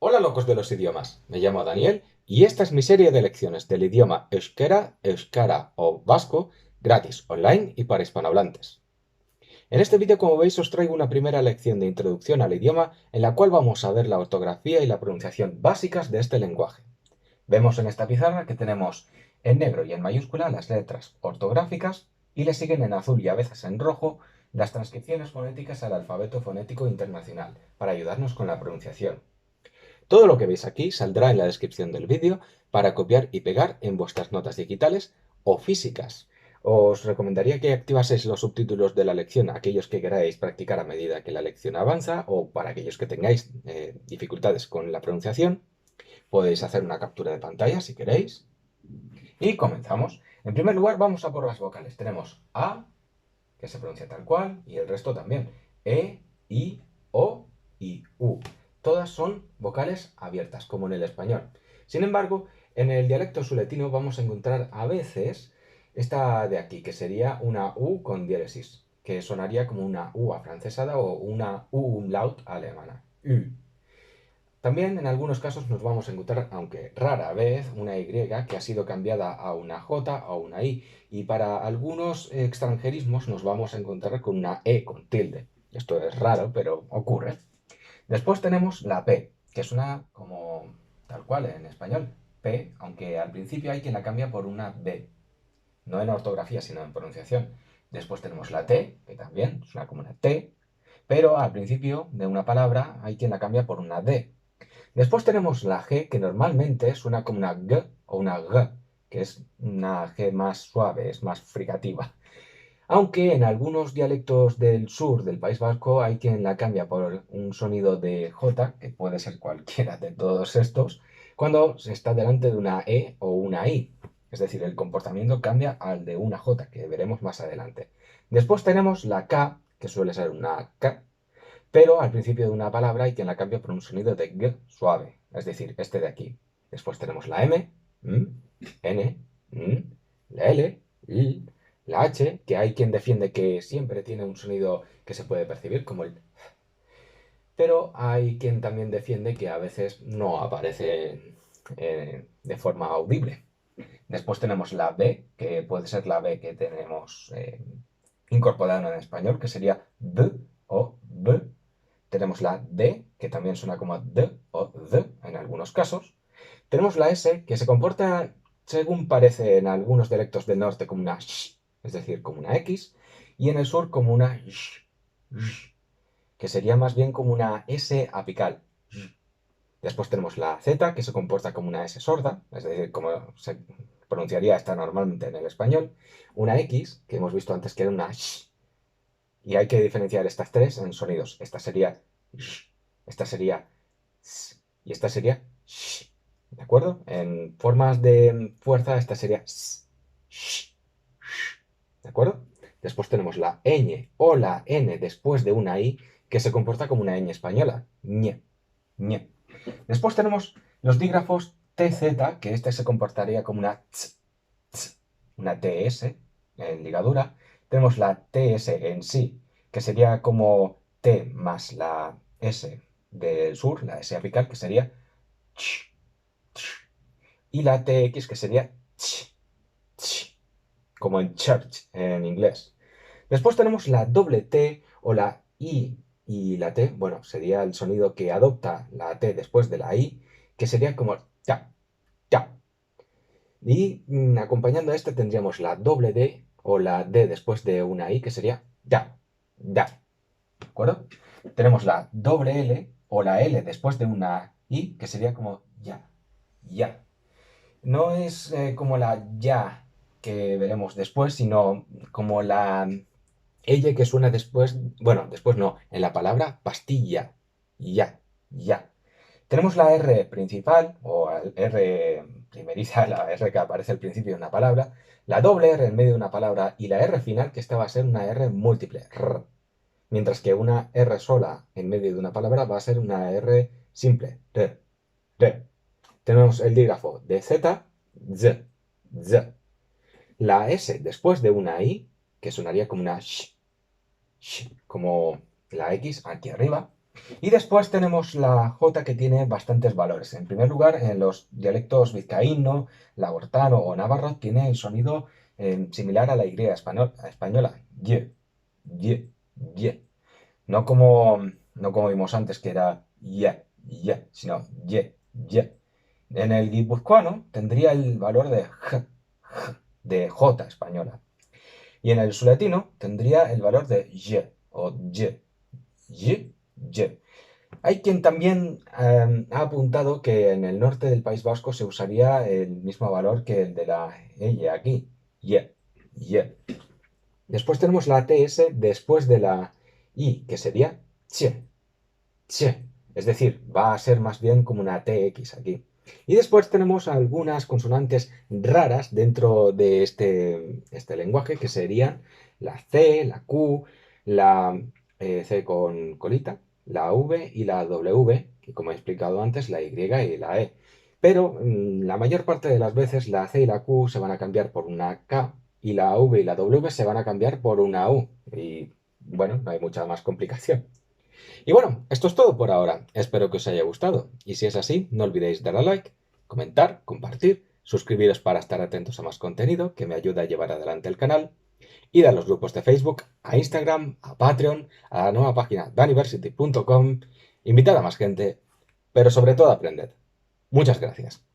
Hola locos de los idiomas, me llamo Daniel y esta es mi serie de lecciones del idioma euskera, euskara o vasco gratis, online y para hispanohablantes. En este vídeo, como veis, os traigo una primera lección de introducción al idioma en la cual vamos a ver la ortografía y la pronunciación básicas de este lenguaje. Vemos en esta pizarra que tenemos en negro y en mayúscula las letras ortográficas y le siguen en azul y a veces en rojo las transcripciones fonéticas al alfabeto fonético internacional para ayudarnos con la pronunciación. Todo lo que veis aquí saldrá en la descripción del vídeo para copiar y pegar en vuestras notas digitales o físicas. Os recomendaría que activaseis los subtítulos de la lección, aquellos que queráis practicar a medida que la lección avanza o para aquellos que tengáis dificultades con la pronunciación. Podéis hacer una captura de pantalla si queréis. Y comenzamos. En primer lugar vamos a por las vocales. Tenemos A, que se pronuncia tal cual, y el resto también. E, I, O y U. Todas son vocales abiertas, como en el español. Sin embargo, en el dialecto suletino vamos a encontrar a veces esta de aquí, que sería una U con diéresis, que sonaría como una U afrancesada o una U umlaut alemana. U. También en algunos casos nos vamos a encontrar, aunque rara vez, una Y que ha sido cambiada a una J o una I. Y para algunos extranjerismos nos vamos a encontrar con una E con tilde. Esto es raro, pero ocurre. Después tenemos la P, que suena como tal cual en español. P, aunque al principio hay quien la cambia por una B. No en ortografía, sino en pronunciación. Después tenemos la T, que también suena como una T, pero al principio de una palabra hay quien la cambia por una D. Después tenemos la G, que normalmente suena como una G o una G, que es una G más suave, es más fricativa. Aunque en algunos dialectos del sur del País Vasco hay quien la cambia por un sonido de J, que puede ser cualquiera de todos estos, cuando se está delante de una E o una I. Es decir, el comportamiento cambia al de una J, que veremos más adelante. Después tenemos la K, que suele ser una K, pero al principio de una palabra hay quien la cambia por un sonido de G suave, es decir, este de aquí. Después tenemos la M, N, la L, L, la H, que hay quien defiende que siempre tiene un sonido que se puede percibir como el... Pero hay quien también defiende que a veces no aparece de forma audible. Después tenemos la B, que puede ser la B que tenemos incorporada en español, que sería D o B. Tenemos la D, que también suena como D o D en algunos casos. Tenemos la S, que se comporta, según parece en algunos dialectos del norte, como una sh, es decir, como una X, y en el sur como una sh, sh, que sería más bien como una S apical. Después tenemos la Z, que se comporta como una S sorda, es decir, como se pronunciaría esta normalmente en el español. Una X, que hemos visto antes que era una sh, y hay que diferenciar estas tres en sonidos. Esta sería sh, esta sería s, y esta sería sh. ¿De acuerdo? En formas de fuerza, esta sería s, sh, sh. ¿De acuerdo? Después tenemos la ñ o la n después de una i que se comporta como una ñ española. Ñ, ñ. Después tenemos los dígrafos TZ, que este se comportaría como una ts, ts, una TS en ligadura. Tenemos la TS en sí, que sería como T más la S del sur, la S apical, que sería ch, ch. Y la TX, que sería ch, ch, como en church en inglés. Después tenemos la doble T o la I y la T, bueno, sería el sonido que adopta la T después de la I, que sería como ta, ta. Y acompañando a este tendríamos la doble D o la D después de una I, que sería da, da. ¿De acuerdo? Tenemos la doble L o la L después de una I, que sería como ya, ya. No es como la ya que veremos después, sino como la ella que suena después, bueno, después no, en la palabra pastilla, ya, ya. Tenemos la R principal, o R primeriza, la R que aparece al principio de una palabra, la doble R en medio de una palabra y la R final, que esta va a ser una R múltiple, r, mientras que una R sola en medio de una palabra va a ser una R simple, r, r. Tenemos el dígrafo de Z, z, z. La S después de una I, que sonaría como una sh, sh, como la X aquí arriba. Y después tenemos la J que tiene bastantes valores. En primer lugar, en los dialectos vizcaíno, labortano o navarro tiene el sonido similar a la Y española. Y, y, y. No como, no como vimos antes, que era ya, sino ye. En el guipuzcoano tendría el valor de de J española. Y en el suletino tendría el valor de o y. Hay quien también ha apuntado que en el norte del País Vasco se usaría el mismo valor que el de la ella aquí. Ye. Después tenemos la TS después de la I, que sería che. Che. Es decir, va a ser más bien como una TX aquí. Y después tenemos algunas consonantes raras dentro de este lenguaje, que serían la C, la Q, la C con colita, la V y la W, y como he explicado antes, la Y y la E. Pero la mayor parte de las veces la C y la Q se van a cambiar por una K y la V y la W se van a cambiar por una U. Y bueno, no hay mucha más complicación. Y bueno, esto es todo por ahora. Espero que os haya gustado. Y si es así, no olvidéis darle a like, comentar, compartir, suscribiros para estar atentos a más contenido que me ayuda a llevar adelante el canal, ir a los grupos de Facebook, a Instagram, a Patreon, a la nueva página daniversity.com, invitad a más gente, pero sobre todo aprended. Muchas gracias.